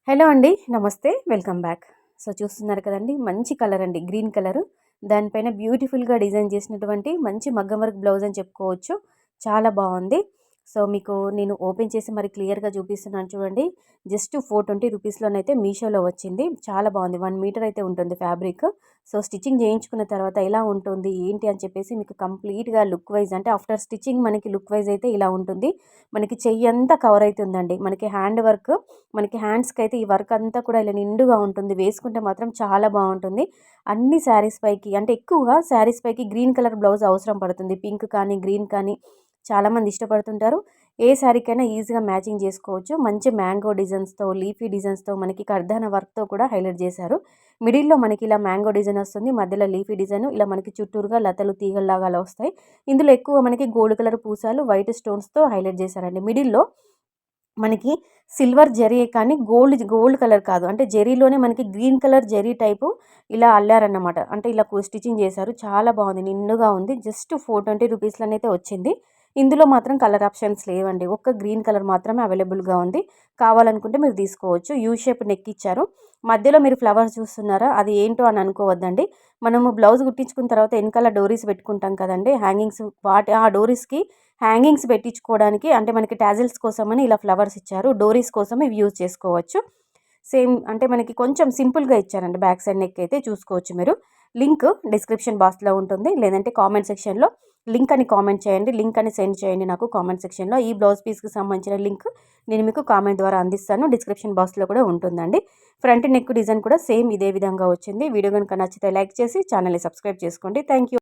Hello అండి. నమస్తే. Welcome back. So, చూస్తున్నారు కదండీ! మంచి కలర్ అండి. Green colour. దానిపైన బ్యూటిఫుల్‌గా డిజైన్ చేసినటువంటి మంచి మగ్గం వర్క్ బ్లౌజ్ అని చెప్పుకోవచ్చు. చాలా బావుంది. సో, మీకు నేను ఓపెన్ చేసి మరి క్లియర్‌గా చూపిస్తున్నాను చూడండి. జస్ట్ 420 రూపీస్‌లోనైతే మీషోలో వచ్చింది. చాలా బావుంది. 1 మీటర్ అయితే ఉంటుంది ఫ్యాబ్రిక్. సో, స్టిచ్చింగ్ చేయించుకున్న తర్వాత ఎలా ఉంటుంది, ఏంటి అని చెప్పేసి మీకు కంప్లీట్‌గా లుక్ వైజ్ అంటే ఆఫ్టర్ స్టిచ్చింగ్ మనకి లుక్ వైజ్ అయితే ఇలా ఉంటుంది. మనకి చెయ్యంతా కవర్ అయితుందండి. మనకి హ్యాండ్ వర్క్ మనకి హ్యాండ్స్‌కైతే ఈ వర్క్ అంతా కూడా ఇలా నిండుగా ఉంటుంది. వేసుకుంటే మాత్రం చాలా బావుంటుంది. అన్ని శారీస్ పైకి అంటే ఎక్కువగా శారీస్ పైకి గ్రీన్ కలర్ బ్లౌజ్ అవసరం పడుతుంది. పింక్ కానీ, గ్రీన్ కానీ చాలామంది ఇష్టపడుతుంటారు. ఏ శారీకైనా ఈజీగా మ్యాచింగ్ చేసుకోవచ్చు. మంచి మ్యాంగో డిజైన్స్‌తో, లీఫీ డిజైన్స్‌తో మనకి కర్దాన వర్క్‌తో కూడా హైలైట్ చేశారు. మిడిల్‌లో మనకి ఇలా మ్యాంగో డిజైన్ వస్తుంది. మధ్యలో లీఫీ డిజైన్ ఇలా మనకి చుట్టూరుగా లతలు తీగల్లాగా అలా వస్తాయి. ఇందులో ఎక్కువ మనకి గోల్డ్ కలర్ పూసాలు వైట్ స్టోన్స్‌తో హైలైట్ చేశారండి. మిడిల్‌లో మనకి సిల్వర్ జరీ కానీ గోల్డ్ కలర్ కాదు. అంటే జరీలోనే మనకి గ్రీన్ కలర్ జరీ టైపు ఇలా అల్లారన్నమాట. అంటే ఇలా స్టిచ్చింగ్ చేశారు. చాలా బాగుంది. నిండుగా ఉంది. జస్ట్ 420 రూపీస్‌లోనైతే వచ్చింది. ఇందులో మాత్రం కలర్ ఆప్షన్స్ లేవండి. ఒక్క గ్రీన్ కలర్ మాత్రమే అవైలబుల్‌గా ఉంది. కావాలనుకుంటే మీరు తీసుకోవచ్చు. యూ షేప్ నెక్ ఇచ్చారు. మధ్యలో మీరు ఫ్లవర్స్ చూస్తున్నారా? అది ఏంటో అని అనుకోవద్దండి. మనము బ్లౌజ్ కుట్టించుకున్న తర్వాత వెనకాల డోరీస్ పెట్టుకుంటాం కదండీ! హ్యాంగింగ్స్ ఆ డోరీస్‌కి హ్యాంగింగ్స్ పెట్టించుకోవడానికి అంటే మనకి టాజిల్స్ కోసమని ఇలా ఫ్లవర్స్ ఇచ్చారు. డోరీస్ కోసం ఇవి యూజ్ చేసుకోవచ్చు. సేమ్ అంటే మనకి కొంచెం సింపుల్‌గా ఇచ్చారండి. బ్యాక్ సైడ్ నెక్ అయితే చూసుకోవచ్చు మీరు. లింక్ డిస్క్రిప్షన్ బాక్స్‌లో ఉంటుంది. లేదంటే కామెంట్ సెక్షన్‌లో లింక్ అని కామెంట్ చేయండి. లింక్ అని సెండ్ చేయండి నాకు కామెంట్ సెక్షన్‌లో. ఈ బ్లౌజ్ పీస్‌కి సంబంధించిన లింక్ నేను మీకు కామెంట్ ద్వారా అందిస్తాను. డిస్క్రిప్షన్ బాక్స్‌లో కూడా ఉంటుందండి. ఫ్రంట్ నెక్ డిజైన్ కూడా సేమ్ ఇదే విధంగా వచ్చింది. వీడియో గనుక నచ్చితే లైక్ చేసి ఛానల్‌ని సబ్స్క్రైబ్ చేసుకోండి. Thank you.